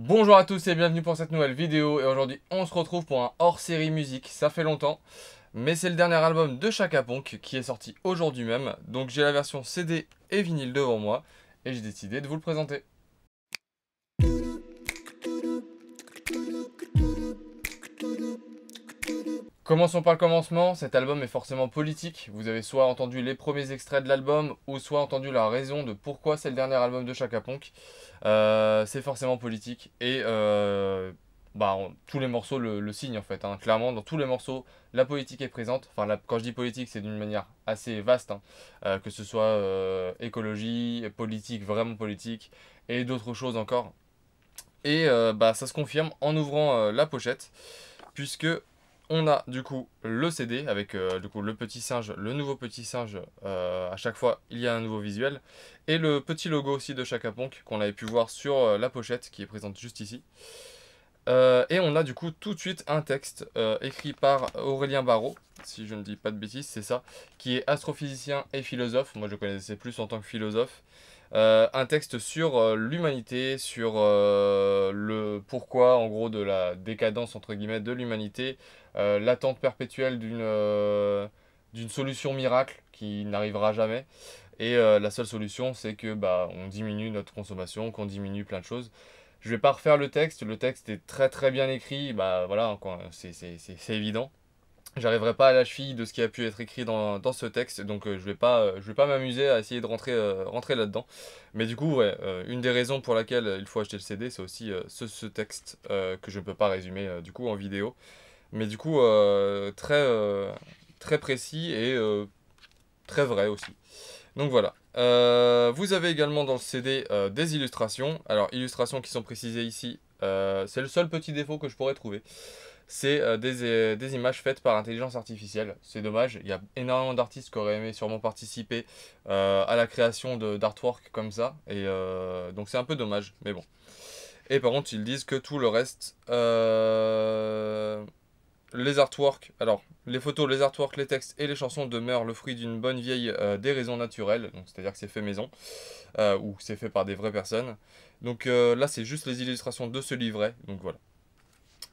Bonjour à tous et bienvenue pour cette nouvelle vidéo. Et aujourd'hui on se retrouve pour un hors-série musique. Ça fait longtemps, mais c'est le dernier album de Chaka Ponk qui est sorti aujourd'hui même. Donc j'ai la version CD et vinyle devant moi et j'ai décidé de vous le présenter. Commençons par le commencement, cet album est forcément politique. Vous avez soit entendu les premiers extraits de l'album, ou soit entendu la raison de pourquoi c'est le dernier album de Chaka Ponk. C'est forcément politique, et tous les morceaux le signent en fait, hein. Clairement, dans tous les morceaux, la politique est présente. Enfin, quand je dis politique, c'est d'une manière assez vaste, hein. Que ce soit écologie, politique, vraiment politique, et d'autres choses encore. Et ça se confirme en ouvrant la pochette, puisque on a du coup le CD avec du coup le petit singe, le nouveau petit singe. À chaque fois, il y a un nouveau visuel et le petit logo aussi de Chaka Ponk qu'on avait pu voir sur la pochette qui est présente juste ici. Et on a du coup tout de suite un texte écrit par Aurélien Barraud, si je ne dis pas de bêtises, c'est ça, qui est astrophysicien et philosophe. Moi je connaissais plus en tant que philosophe. Un texte sur l'humanité, sur le pourquoi en gros de la décadence entre guillemets de l'humanité, l'attente perpétuelle d'une solution miracle qui n'arrivera jamais. Et la seule solution, c'est que on diminue notre consommation, qu'on diminue plein de choses. Je vais pas refaire le texte est très très bien écrit, bah voilà, c'est évident. J'arriverai pas à la cheville de ce qui a pu être écrit dans ce texte, donc je vais pas m'amuser à essayer de rentrer là-dedans. Mais du coup, ouais, une des raisons pour laquelle il faut acheter le CD, c'est aussi ce texte que je ne peux pas résumer du coup en vidéo. Mais du coup, très précis et très vrai aussi. Donc voilà. Vous avez également dans le CD des illustrations. Alors, illustrations qui sont précisées ici, c'est le seul petit défaut que je pourrais trouver. C'est des images faites par intelligence artificielle. C'est dommage. Il y a énormément d'artistes qui auraient aimé sûrement participer à la création d'artwork comme ça. Et donc c'est un peu dommage. Mais bon. Et par contre, ils disent que tout le reste, les artworks, alors les photos, les artworks, les textes et les chansons demeurent le fruit d'une bonne vieille déraison naturelle, donc c'est-à-dire que c'est fait maison, ou c'est fait par des vraies personnes. Donc là c'est juste les illustrations de ce livret, donc voilà.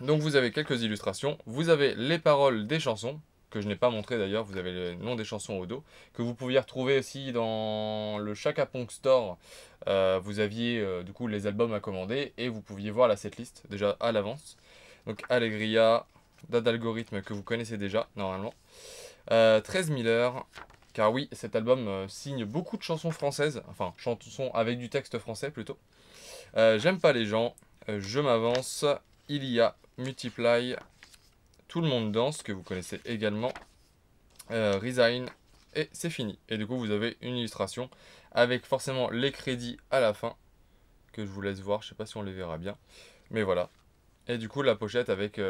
Donc vous avez quelques illustrations, vous avez les paroles des chansons, que je n'ai pas montré d'ailleurs, vous avez le nom des chansons au dos, que vous pouviez retrouver aussi dans le Chaka Ponk Store. Vous aviez du coup les albums à commander et vous pouviez voir la setlist déjà à l'avance. Donc Allegria, Date d'algorithme que vous connaissez déjà normalement. 13 000 heures, car oui, cet album signe beaucoup de chansons françaises, enfin chansons avec du texte français plutôt. J'aime pas les gens, je m'avance, il y a Multiply, Tout le monde danse, que vous connaissez également, Resign, et c'est fini. Et du coup, vous avez une illustration avec forcément les crédits à la fin, que je vous laisse voir, je sais pas si on les verra bien, mais voilà. Et du coup, la pochette avec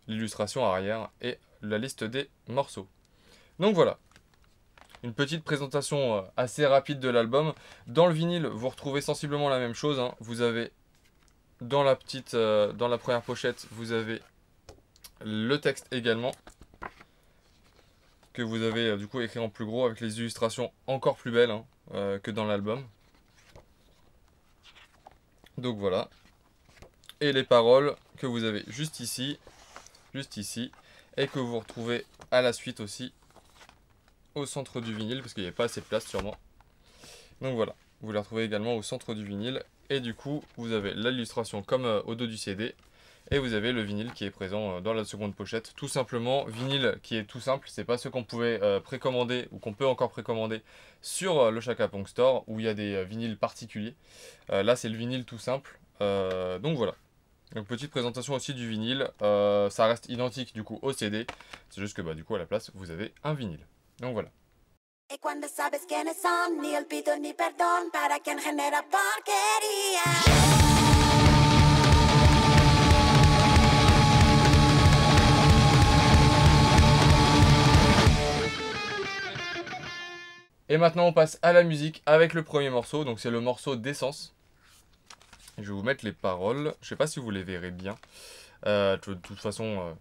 l'illustration arrière et la liste des morceaux. Donc voilà, une petite présentation assez rapide de l'album. Dans le vinyle, vous retrouvez sensiblement la même chose, hein. Vous avez dans la première pochette, vous avez le texte également, que vous avez du coup écrit en plus gros avec les illustrations encore plus belles, hein, que dans l'album. Donc voilà. Et les paroles que vous avez juste ici, et que vous retrouvez à la suite aussi au centre du vinyle, parce qu'il n'y avait pas assez de place sûrement. Donc voilà, vous les retrouvez également au centre du vinyle, et du coup vous avez l'illustration comme au dos du CD, et vous avez le vinyle qui est présent dans la seconde pochette. Tout simplement, vinyle qui est tout simple, c'est pas ce qu'on pouvait précommander, ou qu'on peut encore précommander sur le Chaka Ponk Store, où il y a des vinyles particuliers. Là c'est le vinyle tout simple, donc voilà. Donc petite présentation aussi du vinyle, ça reste identique du coup au CD, c'est juste que du coup à la place vous avez un vinyle. Donc voilà. Y cuando sabes quiénes son, ni olvido ni perdón para quien genera porquería. Et maintenant on passe à la musique avec le premier morceau, donc c'est le morceau d'Essence. Je vais vous mettre les paroles, je sais pas si vous les verrez bien. De toute façon,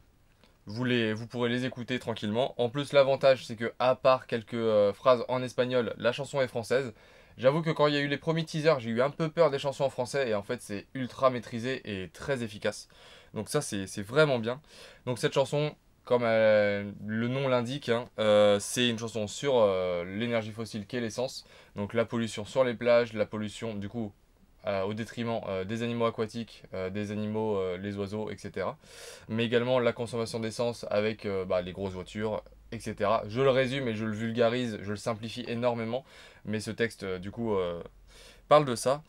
vous pourrez les écouter tranquillement. En plus l'avantage c'est que à part quelques phrases en espagnol, la chanson est française. J'avoue que quand il y a eu les premiers teasers, j'ai eu un peu peur des chansons en français et en fait c'est ultra maîtrisé et très efficace. Donc ça c'est vraiment bien. Donc cette chanson, comme le nom l'indique, hein, c'est une chanson sur l'énergie fossile qu'est l'essence. Donc la pollution sur les plages, la pollution du coup au détriment des animaux aquatiques, des animaux, les oiseaux, etc. Mais également la consommation d'essence avec les grosses voitures, etc. Je le résume et je le vulgarise, je le simplifie énormément, mais ce texte, du coup, parle de ça.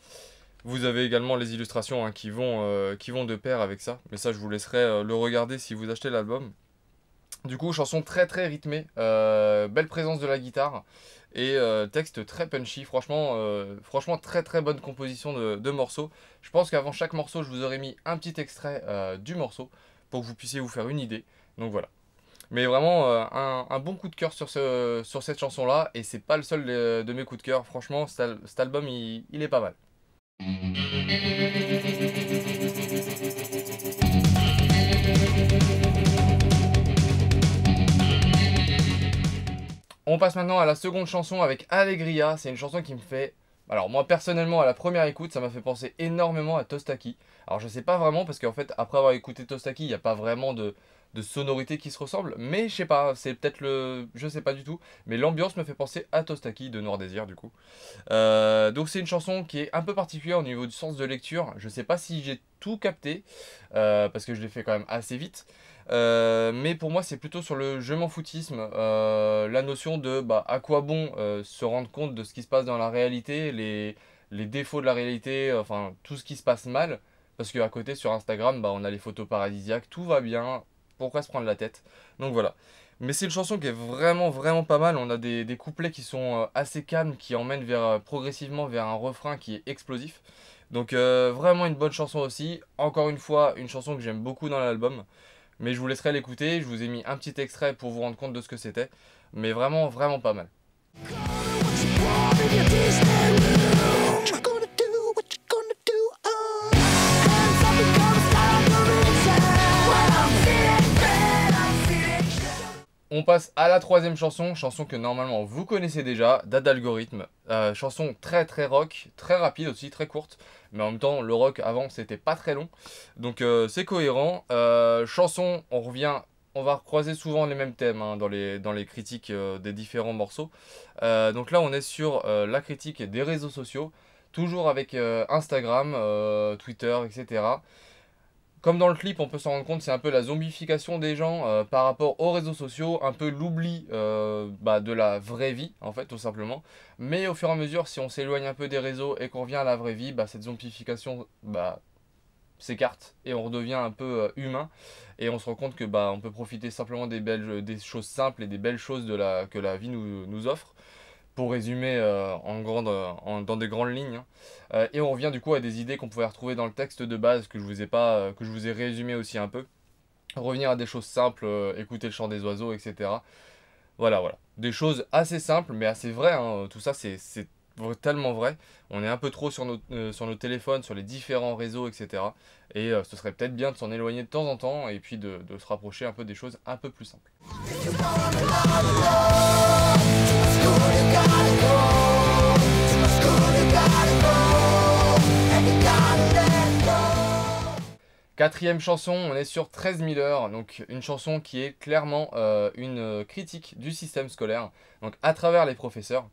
Vous avez également les illustrations hein, qui vont de pair avec ça, mais ça, je vous laisserai le regarder si vous achetez l'album. Du coup, chanson très très rythmée, belle présence de la guitare et texte très punchy. Franchement, franchement très très bonne composition de morceaux. Je pense qu'avant chaque morceau, je vous aurais mis un petit extrait du morceau pour que vous puissiez vous faire une idée. Donc voilà. Mais vraiment un bon coup de cœur sur cette chanson-là et c'est pas le seul de mes coups de cœur. Franchement, cet album, il est pas mal. On passe maintenant à la seconde chanson avec Allegria. C'est une chanson qui me fait... Alors moi personnellement à la première écoute ça m'a fait penser énormément à Tostaki. Alors je sais pas vraiment parce qu'en fait après avoir écouté Tostaki il n'y a pas vraiment de sonorité qui se ressemble. Mais je sais pas, c'est peut-être le... Je sais pas du tout. Mais l'ambiance me fait penser à Tostaki de Noir Désir du coup. Donc c'est une chanson qui est un peu particulière au niveau du sens de lecture. Je sais pas si j'ai tout capté parce que je l'ai fait quand même assez vite. Mais pour moi c'est plutôt sur le je m'en foutisme, la notion de à quoi bon se rendre compte de ce qui se passe dans la réalité, les défauts de la réalité, enfin tout ce qui se passe mal, parce qu'à côté sur Instagram on a les photos paradisiaques, tout va bien, pourquoi se prendre la tête? Donc voilà. Mais c'est une chanson qui est vraiment vraiment pas mal, on a des couplets qui sont assez calmes, qui emmènent progressivement vers un refrain qui est explosif. Donc vraiment une bonne chanson aussi, encore une fois une chanson que j'aime beaucoup dans l'album. Mais je vous laisserai l'écouter, je vous ai mis un petit extrait pour vous rendre compte de ce que c'était. Mais vraiment, vraiment pas mal. On passe à la troisième chanson, chanson que normalement vous connaissez déjà, Dad Algorithme. Chanson très très rock, très rapide aussi, très courte. Mais en même temps, le rock avant c'était pas très long. Donc c'est cohérent. Chanson, on va recroiser souvent les mêmes thèmes hein, dans les critiques des différents morceaux. Donc là on est sur la critique des réseaux sociaux. Toujours avec Instagram, Twitter, etc. Comme dans le clip, on peut s'en rendre compte, c'est un peu la zombification des gens par rapport aux réseaux sociaux, un peu l'oubli de la vraie vie, en fait, tout simplement. Mais au fur et à mesure, si on s'éloigne un peu des réseaux et qu'on revient à la vraie vie, cette zombification s'écarte et on redevient un peu humain. Et on se rend compte que on peut profiter simplement des choses simples et des belles choses que la vie nous offre. Pour résumer dans des grandes lignes. Et on revient du coup à des idées qu'on pouvait retrouver dans le texte de base que je vous ai résumé aussi un peu. Revenir à des choses simples, écouter le chant des oiseaux, etc. Voilà. Des choses assez simples mais assez vraies. Hein. Tout ça c'est tellement vrai. On est un peu trop sur nos téléphones, sur les différents réseaux, etc. Et ce serait peut-être bien de s'en éloigner de temps en temps et puis de se rapprocher un peu des choses un peu plus simples. Quatrième chanson, on est sur 13 000 heures, donc une chanson qui est clairement une critique du système scolaire, donc à travers les professeurs.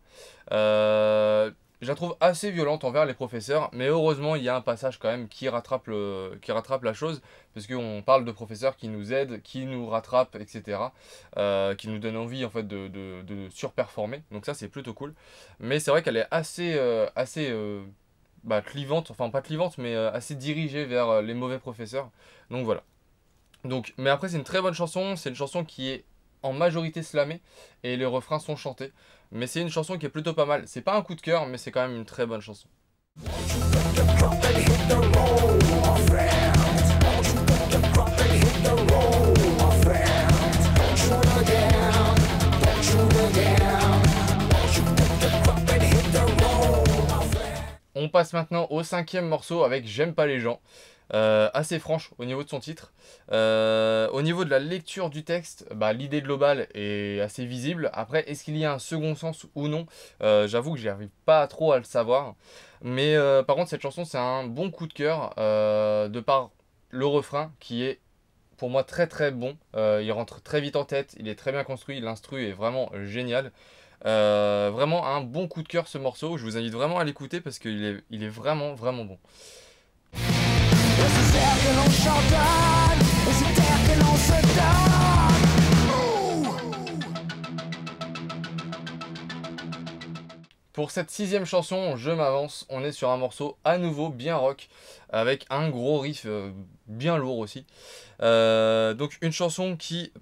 Je la trouve assez violente envers les professeurs, mais heureusement il y a un passage quand même qui rattrape la chose, parce qu'on parle de professeurs qui nous aident, qui nous rattrapent, etc. Qui nous donnent envie en fait de surperformer, donc ça c'est plutôt cool. Mais c'est vrai qu'elle est assez clivante, enfin pas clivante, mais assez dirigée vers les mauvais professeurs. Donc voilà. Donc, mais après c'est une très bonne chanson, c'est une chanson qui est en majorité slamée et les refrains sont chantés. Mais c'est une chanson qui est plutôt pas mal. C'est pas un coup de cœur, mais c'est quand même une très bonne chanson. On passe maintenant au cinquième morceau avec J'aime pas les gens. assez franche au niveau de son titre. Au niveau de la lecture du texte, bah, l'idée globale est assez visible. Après, est-ce qu'il y a un second sens ou non? J'avoue que j'arrive pas trop à le savoir. Mais par contre, cette chanson, c'est un bon coup de cœur de par le refrain qui est pour moi très très bon. Il rentre très vite en tête, il est très bien construit, l'instru est vraiment génial. Vraiment un bon coup de cœur ce morceau, je vous invite vraiment à l'écouter parce qu'il est vraiment vraiment bon. Et c'est terre que l'on chantonne, et c'est terre que l'on se donne. Pour cette 6e chanson, je m'avance, on est sur un morceau à nouveau bien rock, avec un gros riff bien lourd aussi. Donc une chanson qui,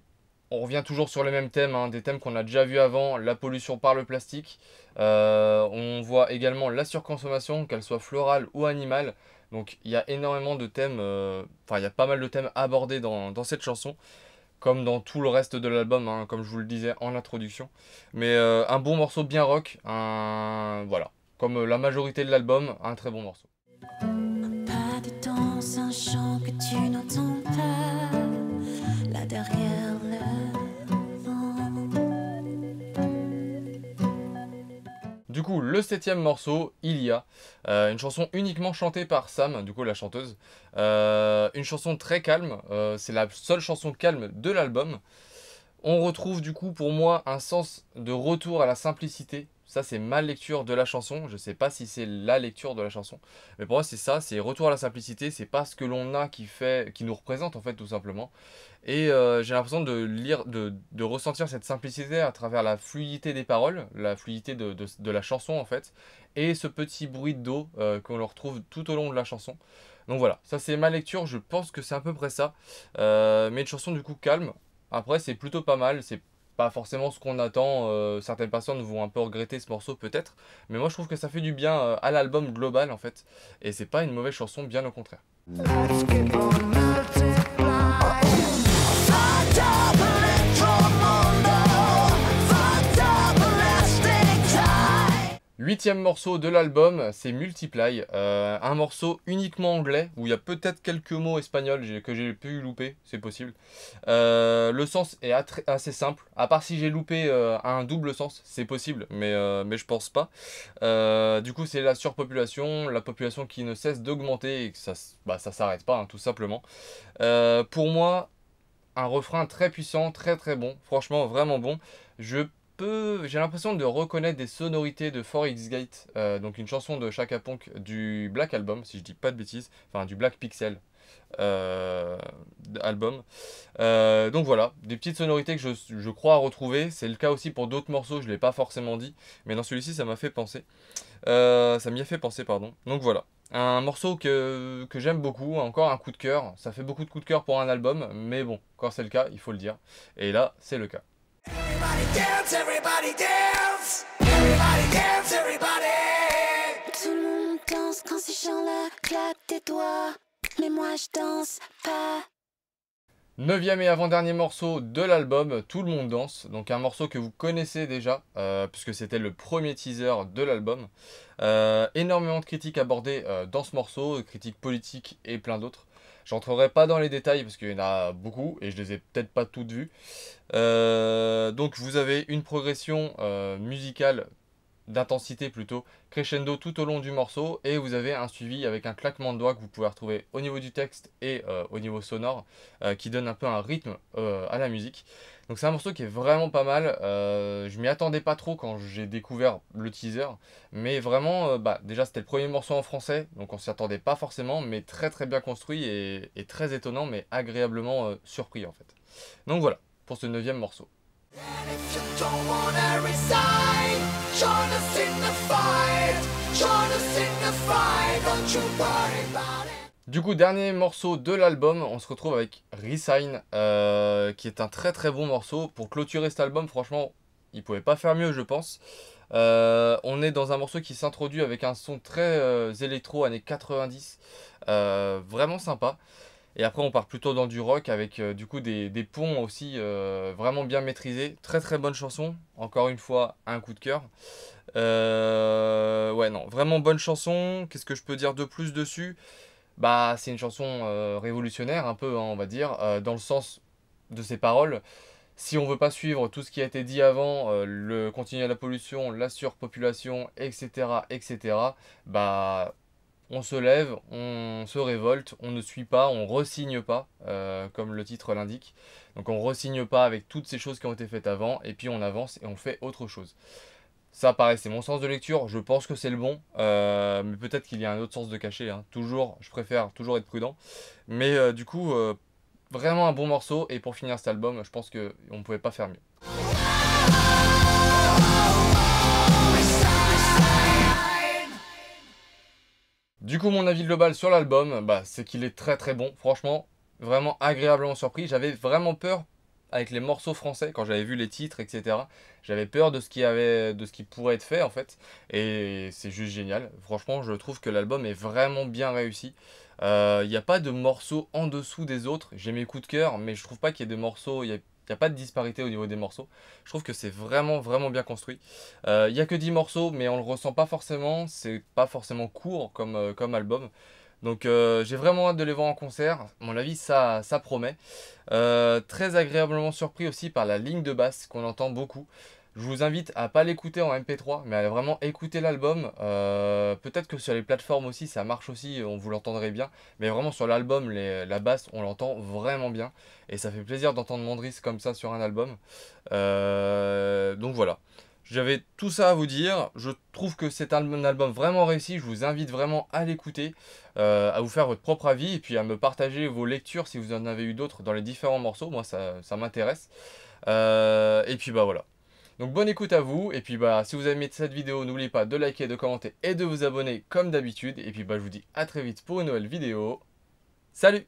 on revient toujours sur les mêmes thèmes, hein, des thèmes qu'on a déjà vus avant, la pollution par le plastique. On voit également la surconsommation, qu'elle soit florale ou animale. Donc il y a énormément de thèmes, enfin il y a pas mal de thèmes abordés dans cette chanson, comme dans tout le reste de l'album, hein, comme je vous le disais en introduction. Mais un bon morceau bien rock, voilà, comme la majorité de l'album, un très bon morceau. Pas de danse, un chant que tu n'entends pas, là derrière le vent. Du coup, le 7e morceau, Il y a, une chanson uniquement chantée par Sam, du coup la chanteuse. Une chanson très calme, c'est la seule chanson calme de l'album. On retrouve du coup pour moi un sens de retour à la simplicité. Ça c'est ma lecture de la chanson, je sais pas si c'est la lecture de la chanson. Mais pour moi c'est ça, c'est retour à la simplicité, c'est pas ce que l'on a qui nous représente en fait tout simplement. Et j'ai l'impression de lire, de ressentir cette simplicité à travers la fluidité des paroles, la fluidité de la chanson en fait. Et ce petit bruit d'eau qu'on le retrouve tout au long de la chanson. Donc voilà, ça c'est ma lecture, je pense que c'est à peu près ça. Mais une chanson du coup calme. Après, c'est plutôt pas mal. C'est pas forcément ce qu'on attend. Certaines personnes vont un peu regretter ce morceau peut-être. Mais moi, je trouve que ça fait du bien à l'album global en fait. Et c'est pas une mauvaise chanson, bien au contraire. Let's keep on multiplying. Fucked up electromundo, fucked up elastic time. 8e morceau de l'album, c'est Multiply, un morceau uniquement anglais, où il y a peut-être quelques mots espagnols que j'ai pu louper, c'est possible. Le sens est assez simple, à part si j'ai loupé un double sens, c'est possible, mais je pense pas. Du coup, c'est la surpopulation, la population qui ne cesse d'augmenter et que ça s'arrête pas, hein, tout simplement. Pour moi, un refrain très puissant, très très bon, franchement vraiment bon. J'ai l'impression de reconnaître des sonorités de 4X-Gate, donc une chanson de Chaka Ponk du Black Album, si je dis pas de bêtises, enfin du Black Pixel album. Donc voilà, des petites sonorités que je crois retrouver. C'est le cas aussi pour d'autres morceaux, je ne l'ai pas forcément dit, mais dans celui-ci ça m'a fait penser. Ça m'y a fait penser, pardon. Donc voilà. Un morceau que j'aime beaucoup, encore un coup de cœur. Ça fait beaucoup de coups de cœur pour un album, mais bon, quand c'est le cas, il faut le dire. Et là, c'est le cas. Everybody dance, everybody dance. Everybody dance, everybody. Tout le monde danse quand ces chants-là claquent tes doigts, mais moi je danse pas. 9e et avant-dernier morceau de l'album, Tout le monde danse. Donc un morceau que vous connaissez déjà, puisque c'était le premier teaser de l'album. Énormément de critiques abordées dans ce morceau, critiques politiques et plein d'autres. J'entrerai pas dans les détails parce qu'il y en a beaucoup et je les ai peut-être pas toutes vues. Donc vous avez une progression musicale d'intensité plutôt, crescendo tout au long du morceau, et vous avez un suivi avec un claquement de doigts que vous pouvez retrouver au niveau du texte et au niveau sonore, qui donne un peu un rythme à la musique. Donc c'est un morceau qui est vraiment pas mal, je m'y attendais pas trop quand j'ai découvert le teaser, mais vraiment, déjà c'était le premier morceau en français, donc on s'y attendait pas forcément, mais très très bien construit et très étonnant, mais agréablement surpris en fait. Donc voilà, pour ce 9e morceau. And if you don't wanna resign, join us in the fight. Join us in the fight, don't you worry about it. Du coup, dernier morceau de l'album, on se retrouve avec Resign, qui est un très très bon morceau. Pour clôturer cet album, franchement, il pouvait pas faire mieux, je pense. On est dans un morceau qui s'introduit avec un son très électro, années 90, vraiment sympa. Et après, on part plutôt dans du rock avec du coup des ponts aussi vraiment bien maîtrisés. Très très bonne chanson, encore une fois, un coup de cœur. Ouais, non, vraiment bonne chanson. Qu'est-ce que je peux dire de plus dessus ? bah c'est une chanson révolutionnaire un peu, hein, on va dire, dans le sens de ses paroles. Si on veut pas suivre tout ce qui a été dit avant, le continuer la pollution, la surpopulation, etc., etc., bah on se lève, on se révolte, on ne suit pas, on resigne pas, comme le titre l'indique. Donc on resigne pas avec toutes ces choses qui ont été faites avant, et puis on avance et on fait autre chose. Ça, pareil, c'est mon sens de lecture. Je pense que c'est le bon, mais peut-être qu'il y a un autre sens de caché, hein. Toujours, je préfère toujours être prudent. Mais du coup, vraiment un bon morceau. Et pour finir cet album, je pense qu'on ne pouvait pas faire mieux. Du coup, mon avis global sur l'album, bah, c'est qu'il est très très bon. Franchement, vraiment agréablement surpris. J'avais vraiment peur avec les morceaux français quand j'avais vu les titres, etc. J'avais peur de ce qui pourrait être fait en fait. Et c'est juste génial. Franchement, je trouve que l'album est vraiment bien réussi. Il n'y a pas de morceaux en dessous des autres. J'ai mes coups de cœur, mais je trouve pas qu'il y ait de morceaux. Il y a pas de disparité au niveau des morceaux. Je trouve que c'est vraiment, vraiment bien construit. Il n'y a que 10 morceaux, mais on le ressent pas forcément. C'est pas forcément court comme album. Donc j'ai vraiment hâte de les voir en concert. À mon avis, ça promet. Très agréablement surpris aussi par la ligne de basse qu'on entend beaucoup. Je vous invite à pas l'écouter en MP3, mais à vraiment écouter l'album. Peut-être que sur les plateformes aussi, ça marche aussi, on vous l'entendrez bien. Mais vraiment sur l'album, la basse, on l'entend vraiment bien. Et ça fait plaisir d'entendre Mandris comme ça sur un album. Donc voilà. J'avais tout ça à vous dire. Je trouve que c'est un album vraiment réussi. Je vous invite vraiment à l'écouter, à vous faire votre propre avis et puis à me partager vos lectures si vous en avez eu d'autres dans les différents morceaux. Moi, ça m'intéresse. Et puis bah voilà. Donc bonne écoute à vous. Et puis bah si vous avez aimé cette vidéo, n'oubliez pas de liker, de commenter et de vous abonner comme d'habitude. Et puis bah je vous dis à très vite pour une nouvelle vidéo. Salut!